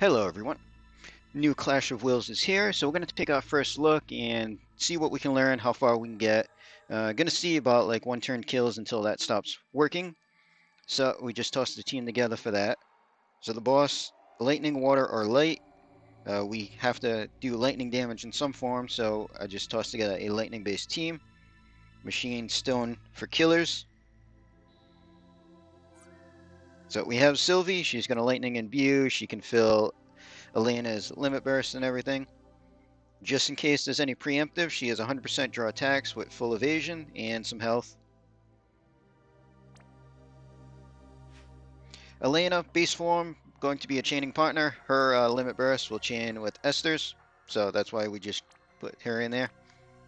Hello everyone, new Clash of Wills is here, so we're going to take our first look and see what we can learn, how far we can get. Going to see about like one turn kills until that stops working, so we just tossed the team together for that. So the boss, lightning, water, or light, we have to do lightning damage in some form, so I just tossed together a lightning based team. Machine stone for killers. So we have Sylvie, she's going to lightning imbue, she can fill Elena's limit burst and everything. Just in case there's any preemptive, she has 100% draw attacks with full evasion and some health. Elena, base form, going to be a chaining partner. Her limit burst will chain with Esther's, so that's why we just put her in there.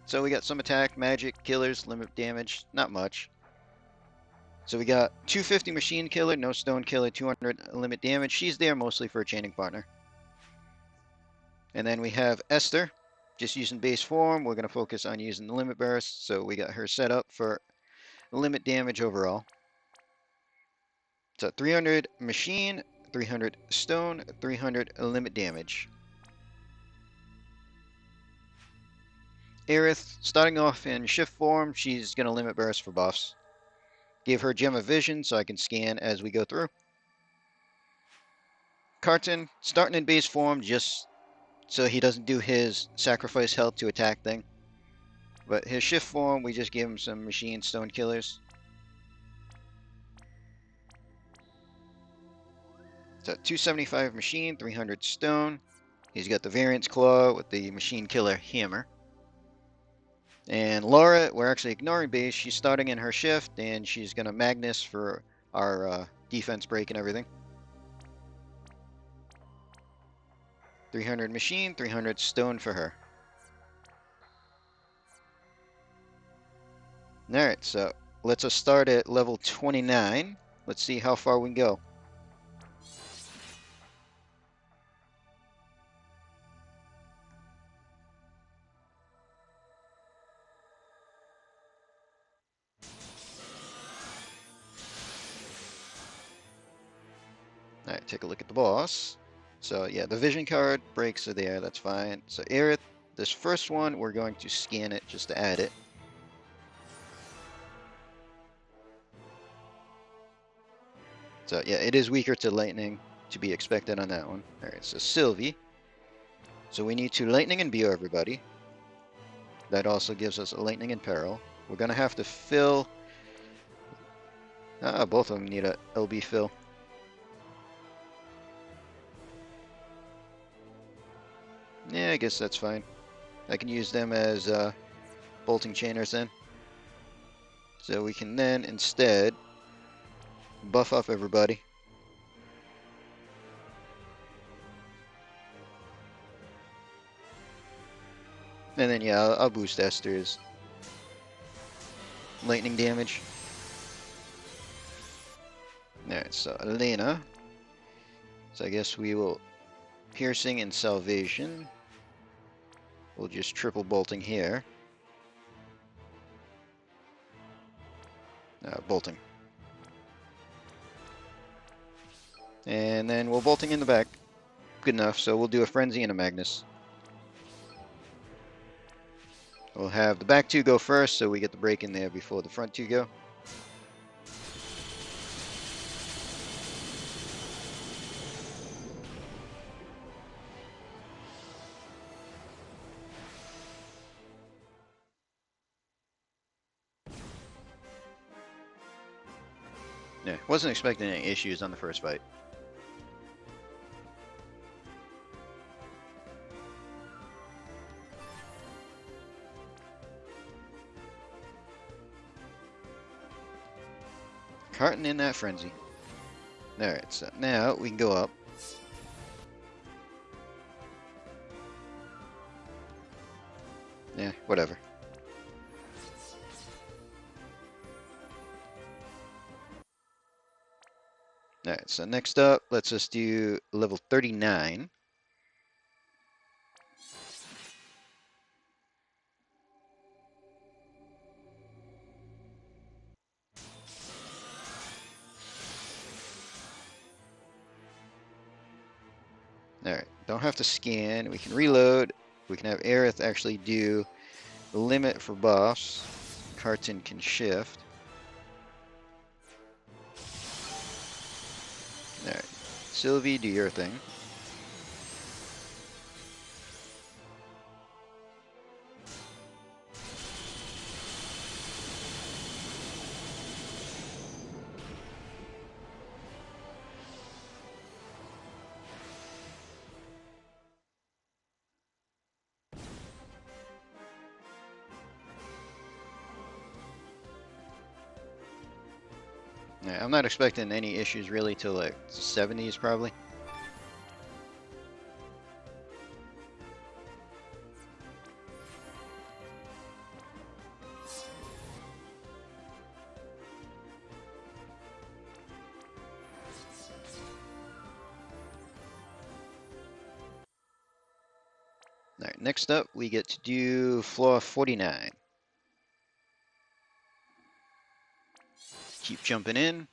So we got some attack, magic, killers, limit damage, not much. So we got 250 machine killer, no stone killer, 200 limit damage. She's there mostly for a chaining partner. And then we have Esther, just using base form. We're going to focus on using the limit burst, so we got her set up for limit damage overall. So 300 machine, 300 stone, 300 limit damage. Aerith, starting off in shift form, she's going to limit burst for buffs. Give her Gem of Vision so I can scan as we go through. Carton, starting in base form just so he doesn't do his sacrifice health to attack thing. But his shift form, we just give him some machine stone killers. So 275 machine, 300 stone. He's got the Variance Claw with the machine killer hammer. And Laura, we're actually ignoring base. She's starting in her shift, and she's going to Magnus for our defense break and everything. 300 machine, 300 stone for her. Alright, so let's us start at level 29. Let's see how far we can go. Alright, take a look at the boss. So yeah, the vision card breaks are there, that's fine. So Aerith, this first one, we're going to scan it just to add it. So yeah, it is weaker to lightning to be expected on that one. Alright, so Sylvie. So we need to lightning imbue everybody. That also gives us a lightning in peril. We're gonna have to fill. Both of them need a LB fill. Yeah, I guess that's fine. I can use them as bolting chainers then. So we can then instead buff up everybody. And then yeah, I'll boost Esther's lightning damage. Alright, so Elena. So I guess we will piercing and salvation. We'll just triple bolting here. Bolting. And then we'll bolting in the back. Good enough, so we'll do a frenzy and a Magnus. We'll have the back two go first, so we get the break in there before the front two go. Yeah, wasn't expecting any issues on the first fight. Carton in that frenzy. Alright, so now we can go up. Yeah, whatever. Alright, so next up, let's just do level 39. Alright, don't have to scan. We can reload. We can have Aerith actually do the limit for buffs. Carton can shift. Alright, Sylvie, do your thing. I'm not expecting any issues really till like 70s probably. Alright, next up we get to do floor 49. Keep jumping in.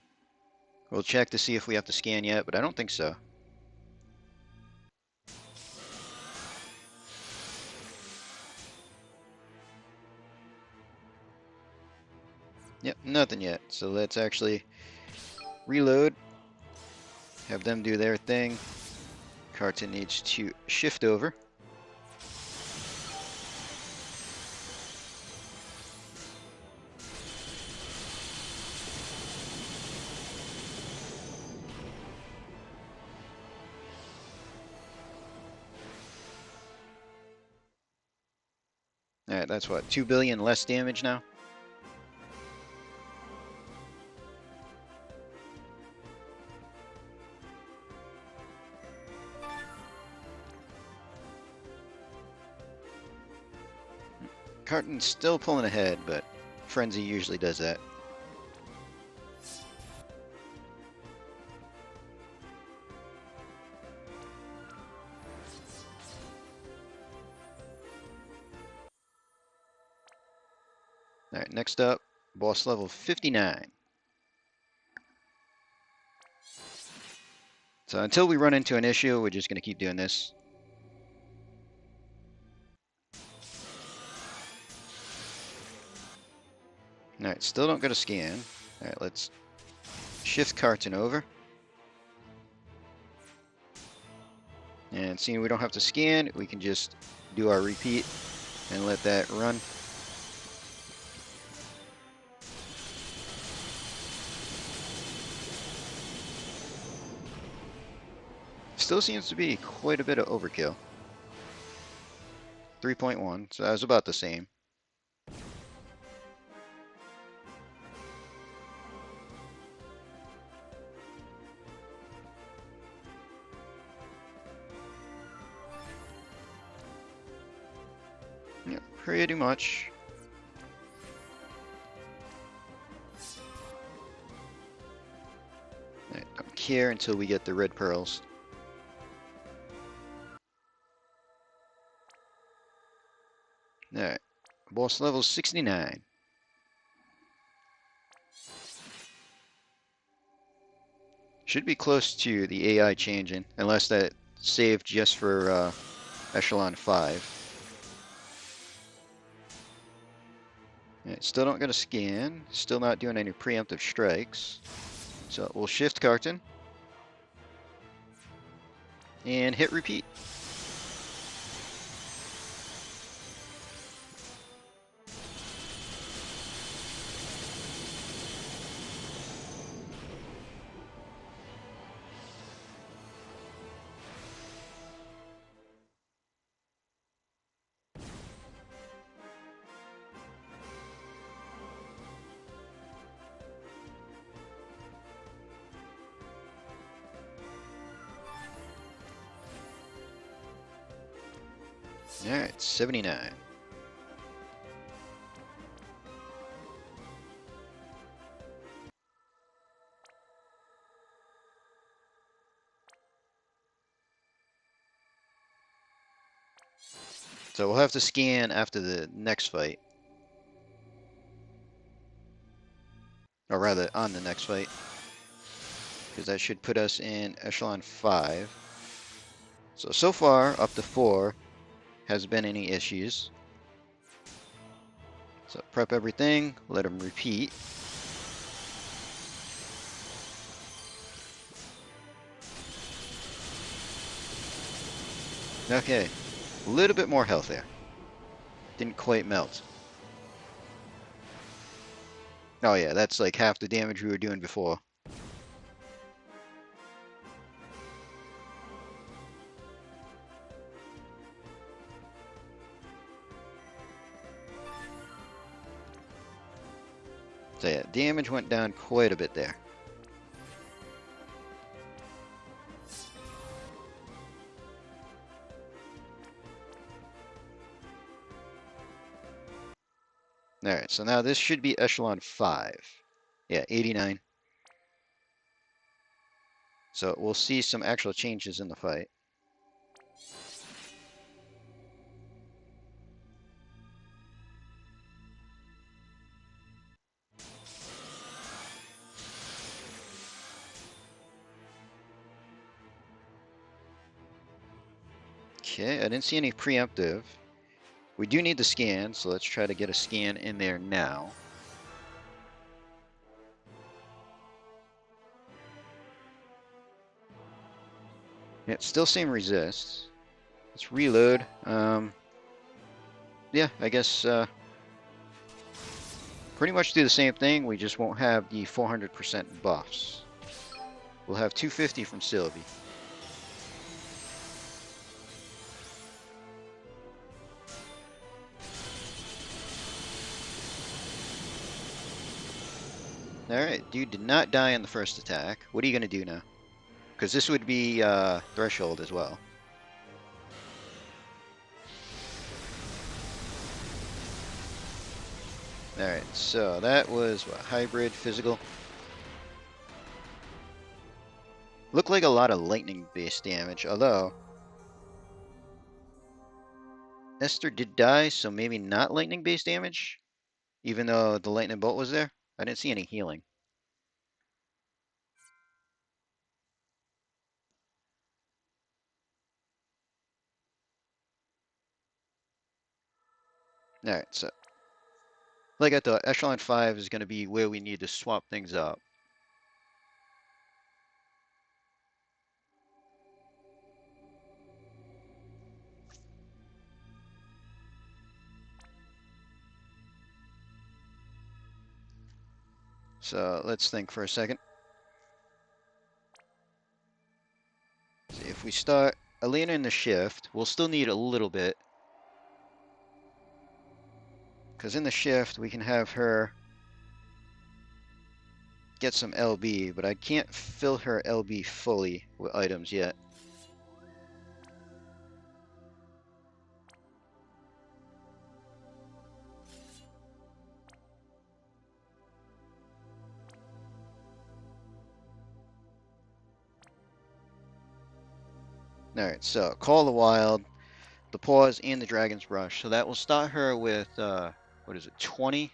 We'll check to see if we have to scan yet, but I don't think so. Yep, nothing yet. So let's actually reload. Have them do their thing. Carton needs to shift over. Alright, that's what, 2 billion less damage now? Carton's still pulling ahead, but Frenzy usually does that. Alright, next up, boss level 59. So until we run into an issue, we're just going to keep doing this. Alright, still don't get a scan. Alright, let's shift Carton over. And seeing we don't have to scan, we can just do our repeat and let that run. Still seems to be quite a bit of overkill. 3.1, so that was about the same. Yep, pretty much. I don't care until we get the red pearls. Alright, boss level 69. Should be close to the AI changing, unless that saved just for Echelon 5. Right, still don't get a scan, still not doing any preemptive strikes. So we'll shift Carton and hit repeat. Alright, 79. So we'll have to scan after the next fight. Or rather, on the next fight. Because that should put us in Echelon 5. So far, up to 4 has been any issues. So prep everything, let them repeat. Okay, a little bit more health there. Didn't quite melt. Oh yeah, that's like half the damage we were doing before. So yeah, damage went down quite a bit there. Alright, so now this should be Echelon 5. Yeah, 89. So we'll see some actual changes in the fight. Okay, I didn't see any preemptive. We do need the scan, so let's try to get a scan in there now. Yeah, still same resist. Let's reload. Yeah, I guess pretty much do the same thing. We just won't have the 400% buffs. We'll have 250 from Sylvie. Alright, dude did not die in the first attack. What are you going to do now? Because this would be Threshold as well. Alright, so that was what, hybrid, physical. Looked like a lot of lightning-based damage, although Esther did die, so maybe not lightning-based damage, even though the lightning bolt was there. I didn't see any healing. Alright, so like I thought, Echelon 5 is going to be where we need to swap things up. So let's think for a second. See, if we start Alina in the shift, we'll still need a little bit. Because in the shift, we can have her get some LB, but I can't fill her LB fully with items yet. Alright, so Call the Wild, the Pause, and the Dragon's Rush. So that will start her with, what is it, 20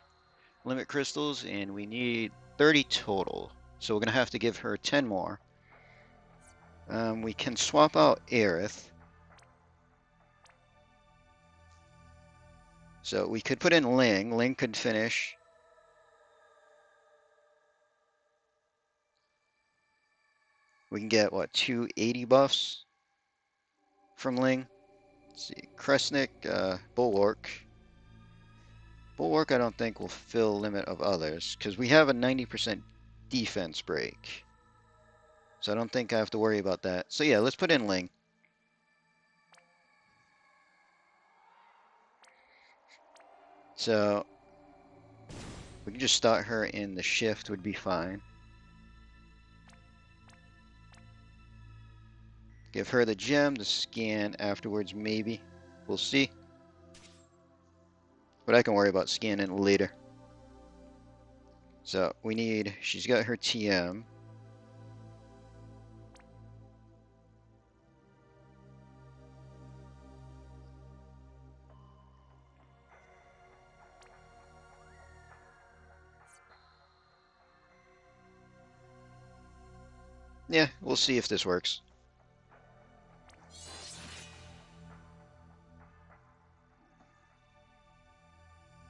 limit crystals, and we need 30 total. So we're going to have to give her 10 more. We can swap out Aerith. So we could put in Ling. Ling could finish. We can get, what, 280 buffs from Ling? Let's see, Kresnik, Bulwark. Bulwark I don't think will fill limit of others, because we have a 90% defense break. So I don't think I have to worry about that. So yeah, let's put in Ling. So we can just start her in the shift would be fine. Give her the gem to scan afterwards, maybe. We'll see. But I can worry about scanning later. So we need, she's got her TM. Yeah, we'll see if this works.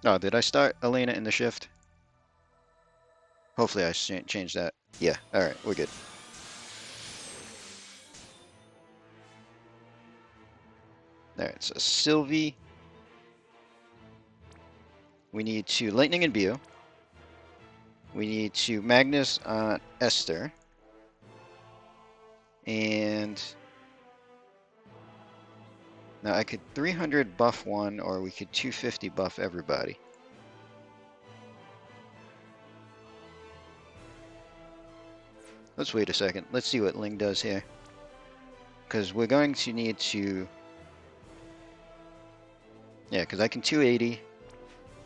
Oh, did I start Elena in the shift? Hopefully I changed that. Yeah, alright, we're good. Alright, so Sylvie. We need to Lightning and Bio. We need to Magnus on Esther. And now I could 300 buff one, or we could 250 buff everybody. Let's wait a second. Let's see what Ling does here. Because we're going to need to... Yeah, because I can 280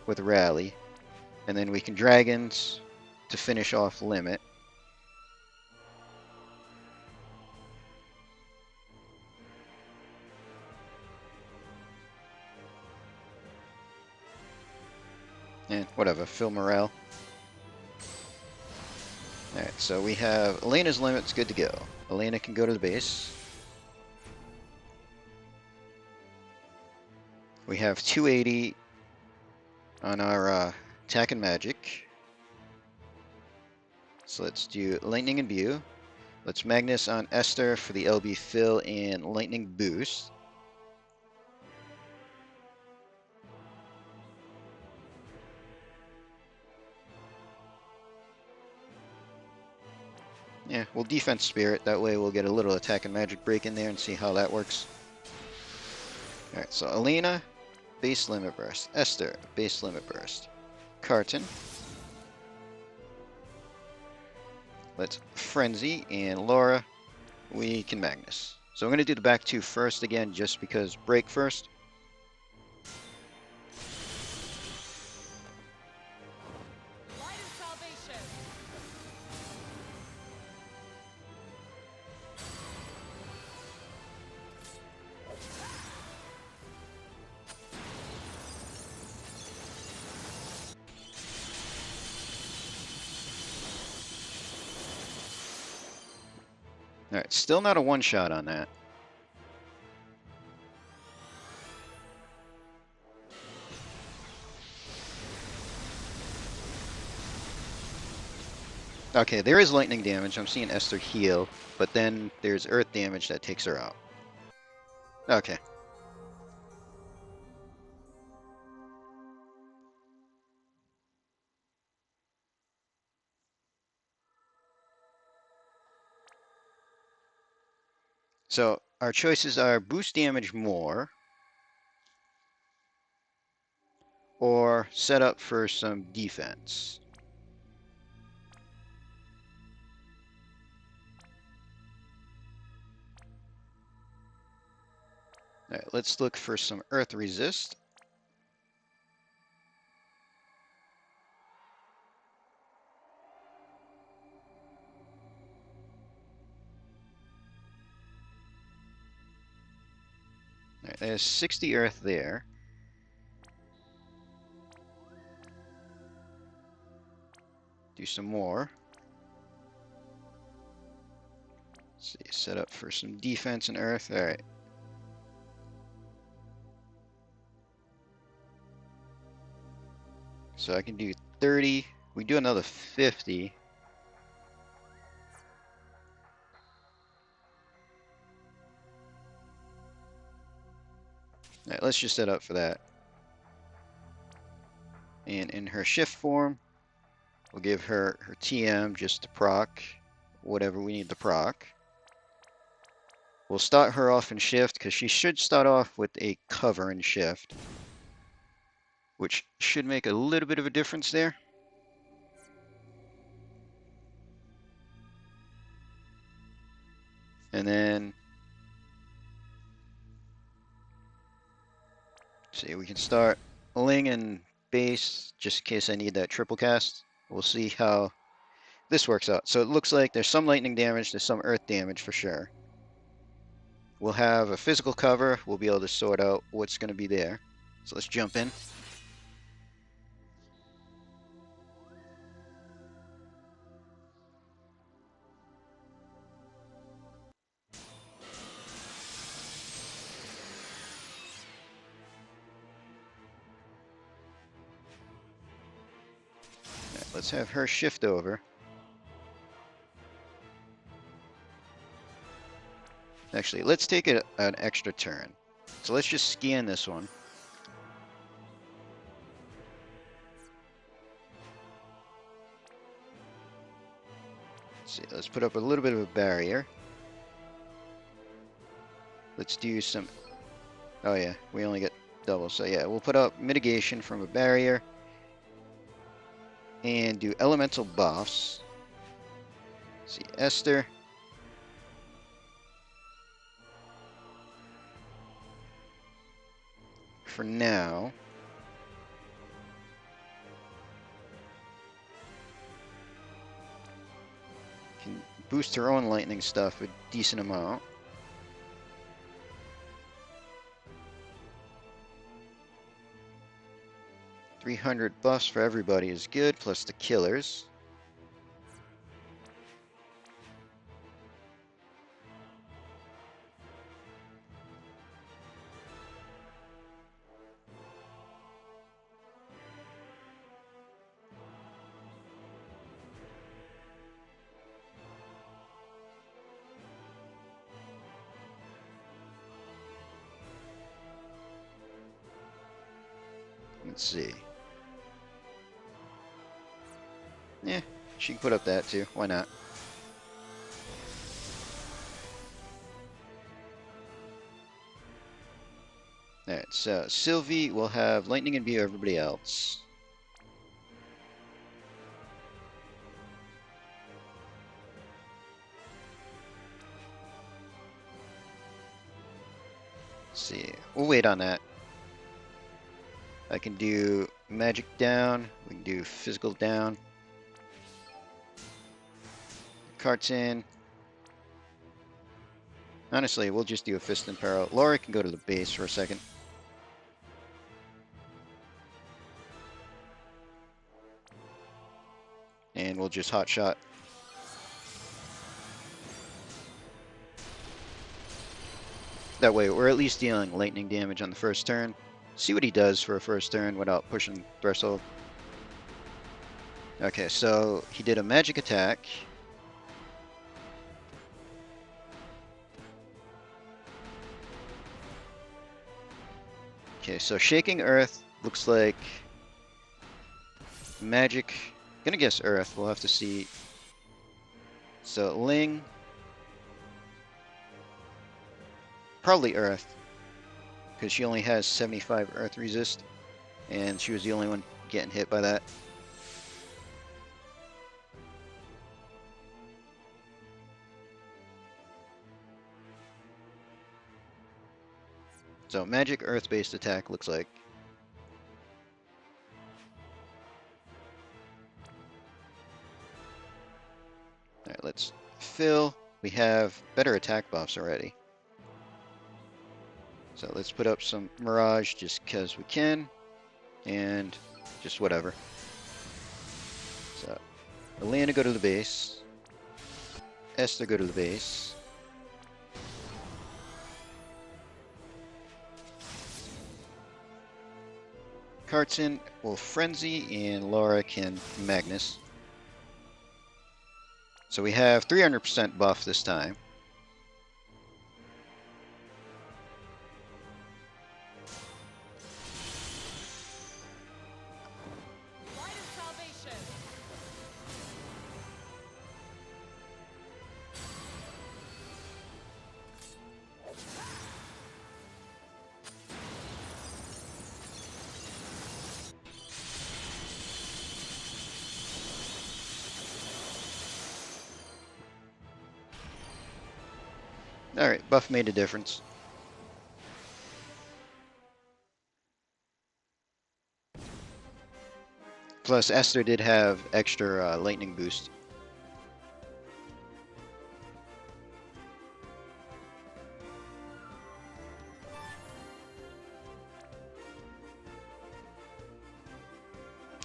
with Rally. And then we can Dragons to finish off Limit. And whatever, fill morale. Alright, so we have Elena's Limit's good to go. Elena can go to the base. We have 280 on our attack and magic. So let's do Lightning and View. Let's Magnus on Esther for the LB fill and Lightning boost. Yeah, we'll defense spirit. That way we'll get a little attack and magic break in there and see how that works. Alright, so Elena, base limit burst. Esther, base limit burst. Carton. Let's Frenzy, and Laura, we can Magnus. So I'm going to do the back two first again, just because break first. Alright, still not a one-shot on that. Okay, there is lightning damage. I'm seeing Esther heal, but then there's earth damage that takes her out. Okay. So our choices are boost damage more, or set up for some defense. Alright, let's look for some earth resist. Alright, there's 60 earth there. Do some more. Let's see, set up for some defense and earth. Alright. So I can do 30. We do another 50. Alright, let's just set up for that. And in her shift form, we'll give her her TM just to proc whatever we need to proc. We'll start her off in shift because she should start off with a cover in shift, which should make a little bit of a difference there. And then, see, we can start Ling and base just in case I need that triple cast. We'll see how this works out. So it looks like there's some lightning damage, there's some earth damage for sure. We'll have a physical cover. We'll be able to sort out what's going to be there. So let's jump in. let's have her shift over. Actually, let's take an extra turn. So let's just scan this one. Let's see, let's put up a little bit of a barrier. Let's do some... Oh yeah, we only get double. So yeah, we'll put up mitigation from a barrier. And do elemental buffs. Let's see, Esther. For now. Can boost her own lightning stuff a decent amount. $300 buffs for everybody is good, plus the killers. Let's see. Yeah, she can put up that too. Why not? Alright, so Sylvie will have lightning imbue everybody else. Let's see. We'll wait on that. I can do magic down. We can do physical down. Carts in. Honestly, we'll just do a fist and peril. Laura can go to the base for a second. And we'll just hot shot. That way, we're at least dealing lightning damage on the first turn. See what he does for a first turn without pushing threshold. Okay, so he did a magic attack. Okay, so Shaking Earth looks like magic. Gonna guess Earth. We'll have to see. So Ling. Probably Earth. Because she only has 75 Earth resist. And she was the only one getting hit by that. So magic Earth-based attack looks like. Alright, let's fill. We have better attack buffs already. So let's put up some Mirage just because we can. And just whatever. So Elena go to the base. Esther go to the base. Cartson will Frenzy, and Laura can Magnus. So we have 300% buff this time. Alright, buff made a difference. Plus, Esther did have extra lightning boost.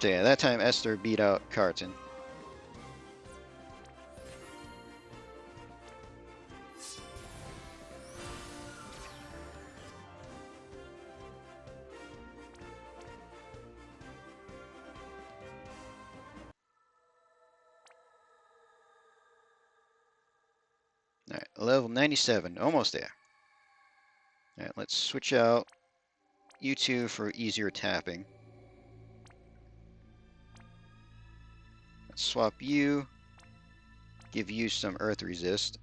So yeah, that time Esther beat out Carton. level 97, almost there. Alright, let's switch out you two for easier tapping. Let's swap you, give you some earth resist.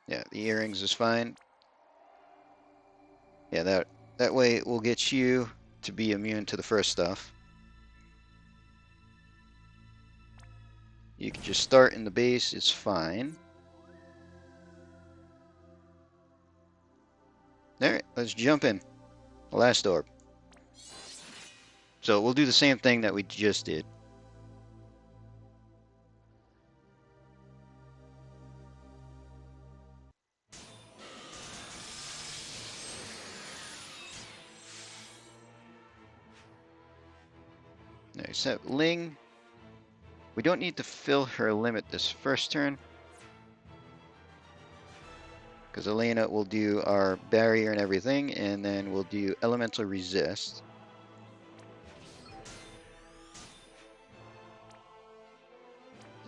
Yeah, the earrings is fine. Yeah, that way it will get you to be immune to the first stuff. You can just start in the base, it's fine. Alright, let's jump in. The last orb. So we'll do the same thing that we just did. Now, set Ling. We don't need to fill her limit this first turn, because Elena will do our barrier and everything, and then we'll do elemental resist.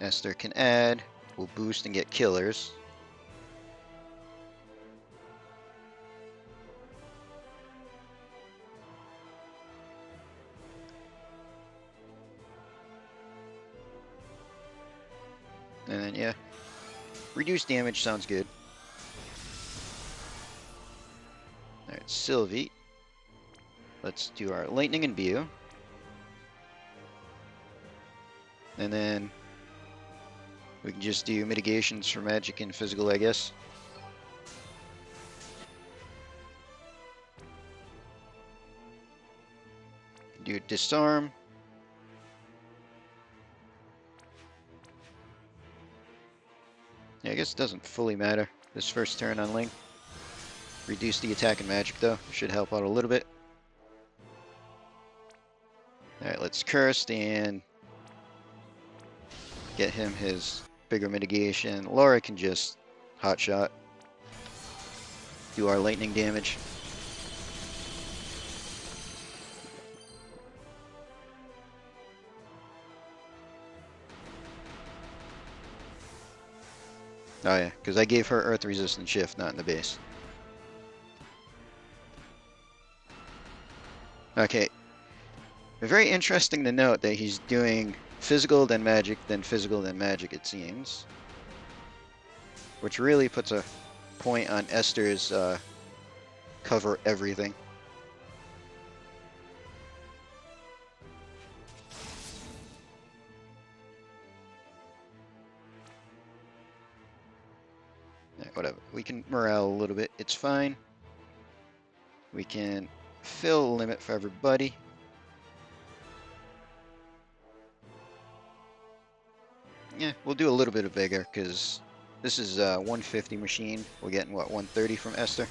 Esther can add. We'll boost and get killers. And then, yeah, reduce damage sounds good. Alright, Sylvie. Let's do our lightning and Bio. And then we can just do mitigations for magic and physical, I guess. Do disarm. Yeah, I guess it doesn't fully matter this first turn on Ling. Reduce the attack and magic though. Should help out a little bit. Alright, let's curse and get him his bigger mitigation. Laura can just hot shot. Do our lightning damage. Oh yeah, because I gave her earth resistant shift, not in the base. Okay. Very interesting to note that he's doing physical, then magic, then physical, then magic, it seems. Which really puts a point on Esther's cover everything. Yeah, whatever. We can morale a little bit. It's fine. We can fill a limit for everybody. Yeah, we'll do a little bit of bigger because this is a 150 machine. We're getting, what, 130 from Esther?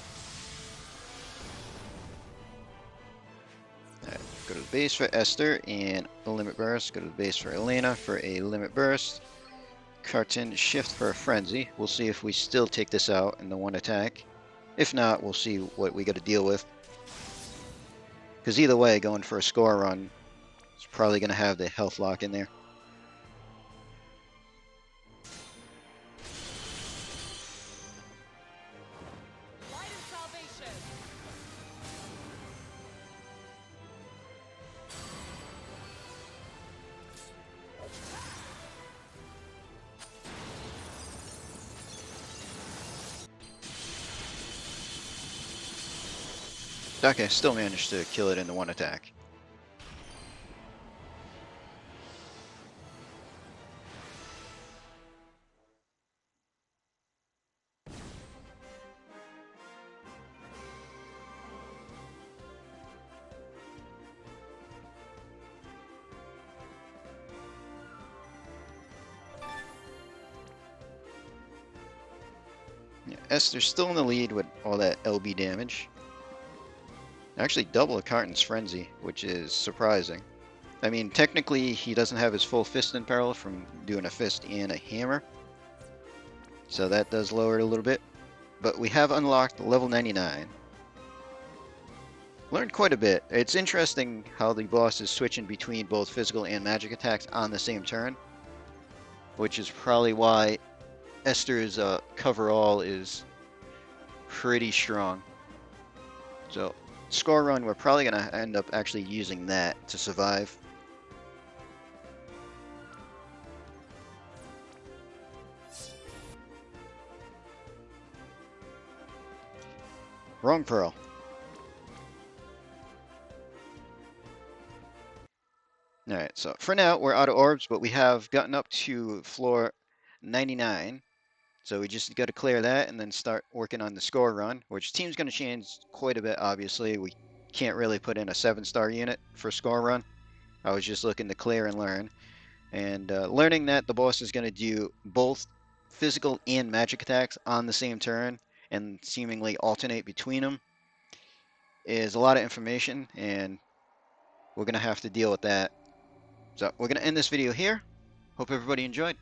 Alright, go to the base for Esther and a limit burst. Go to the base for Elena for a limit burst. Carton shift for a frenzy. We'll see if we still take this out in the one attack. If not, we'll see what we got to deal with. Because either way, going for a score run is probably going to have the health lock in there. Okay, still managed to kill it in the one attack. Yeah, Esther's still in the lead with all that LB damage. Actually double a Carton's Frenzy, which is surprising. I mean, technically he doesn't have his full fist in peril from doing a fist and a hammer. So that does lower it a little bit. But we have unlocked level 99. Learned quite a bit. It's interesting how the boss is switching between both physical and magic attacks on the same turn, which is probably why Esther's coverall is pretty strong. So, score run, we're probably going to end up actually using that to survive. Wrong pearl. Alright, so for now, we're out of orbs, but we have gotten up to floor 99. So we just got to clear that and then start working on the score run, which team's going to change quite a bit, obviously. We can't really put in a 7-star unit for score run. I was just looking to clear and learn. And learning that the boss is going to do both physical and magic attacks on the same turn and seemingly alternate between them is a lot of information, and we're going to have to deal with that. So we're going to end this video here. Hope everybody enjoyed.